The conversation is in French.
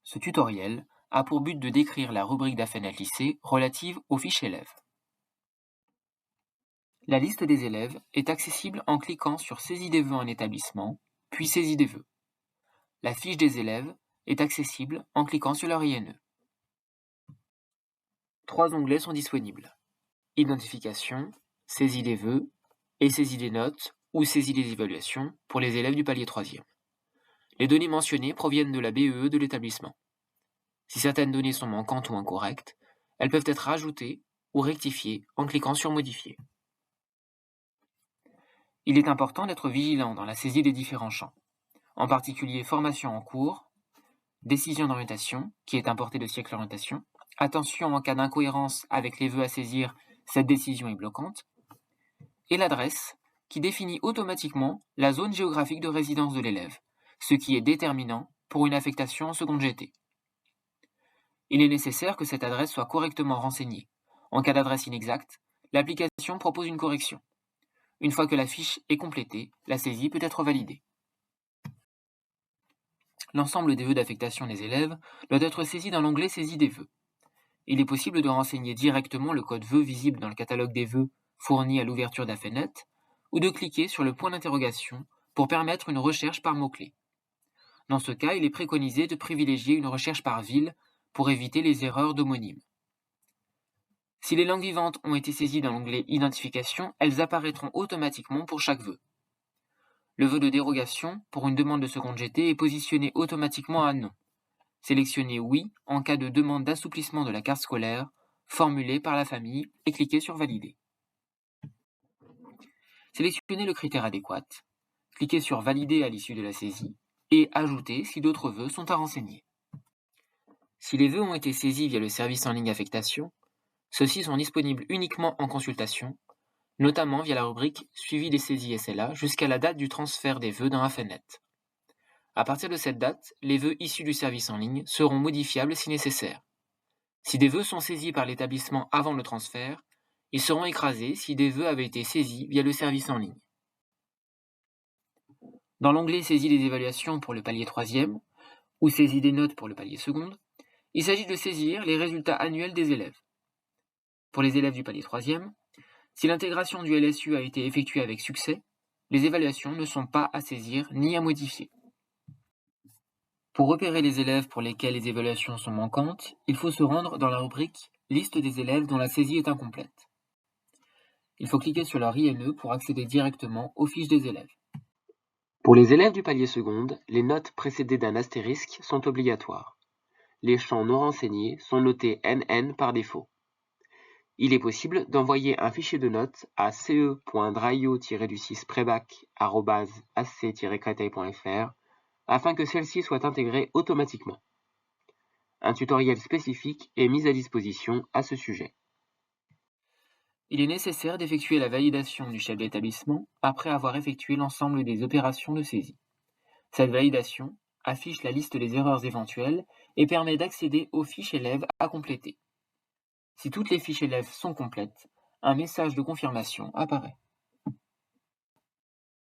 Ce tutoriel a pour but de décrire la rubrique d'Affelnet Lycée relative aux fiches élèves. La liste des élèves est accessible en cliquant sur Saisie des vœux en établissement, puis Saisie des vœux. La fiche des élèves est accessible en cliquant sur leur INE. 3 onglets sont disponibles: Identification, Saisie des vœux et Saisie des notes ou Saisie des évaluations pour les élèves du palier 3e. Les données mentionnées proviennent de la BEE de l'établissement. Si certaines données sont manquantes ou incorrectes, elles peuvent être ajoutées ou rectifiées en cliquant sur Modifier. Il est important d'être vigilant dans la saisie des différents champs, en particulier formation en cours, décision d'orientation, qui est importée de siècle orientation, attention en cas d'incohérence avec les vœux à saisir, cette décision est bloquante, et l'adresse, qui définit automatiquement la zone géographique de résidence de l'élève, ce qui est déterminant pour une affectation en seconde GT. Il est nécessaire que cette adresse soit correctement renseignée. En cas d'adresse inexacte, l'application propose une correction. Une fois que la fiche est complétée, la saisie peut être validée. L'ensemble des vœux d'affectation des élèves doit être saisi dans l'onglet Saisie des vœux. Il est possible de renseigner directement le code vœux visible dans le catalogue des vœux fourni à l'ouverture d'Affelnet ou de cliquer sur le point d'interrogation pour permettre une recherche par mots-clés. Dans ce cas, il est préconisé de privilégier une recherche par ville pour éviter les erreurs d'homonyme. Si les langues vivantes ont été saisies dans l'onglet Identification, elles apparaîtront automatiquement pour chaque vœu. Le vœu de dérogation pour une demande de seconde GT est positionné automatiquement à non. Sélectionnez Oui en cas de demande d'assouplissement de la carte scolaire formulée par la famille et cliquez sur Valider. Sélectionnez le critère adéquat, cliquez sur Valider à l'issue de la saisie et Ajouter si d'autres vœux sont à renseigner. Si les vœux ont été saisis via le service en ligne affectation, ceux-ci sont disponibles uniquement en consultation, notamment via la rubrique Suivi des saisies SLA jusqu'à la date du transfert des vœux dans Affelnet. À partir de cette date, les vœux issus du service en ligne seront modifiables si nécessaire. Si des vœux sont saisis par l'établissement avant le transfert, ils seront écrasés si des vœux avaient été saisis via le service en ligne. Dans l'onglet Saisie des évaluations pour le palier 3e ou Saisie des notes pour le palier seconde, il s'agit de saisir les résultats annuels des élèves. Pour les élèves du palier 3e, si l'intégration du LSU a été effectuée avec succès, les évaluations ne sont pas à saisir ni à modifier. Pour repérer les élèves pour lesquels les évaluations sont manquantes, il faut se rendre dans la rubrique « Liste des élèves dont la saisie est incomplète ». Il faut cliquer sur leur INE pour accéder directement aux fiches des élèves. Pour les élèves du palier seconde, les notes précédées d'un astérisque sont obligatoires. Les champs non renseignés sont notés NN par défaut. Il est possible d'envoyer un fichier de notes à ce.draio-du6prebac@ac-créteil.fr afin que celle-ci soit intégrée automatiquement. Un tutoriel spécifique est mis à disposition à ce sujet. Il est nécessaire d'effectuer la validation du chef d'établissement après avoir effectué l'ensemble des opérations de saisie. Cette validation affiche la liste des erreurs éventuelles et permet d'accéder aux fiches élèves à compléter. Si toutes les fiches élèves sont complètes, un message de confirmation apparaît.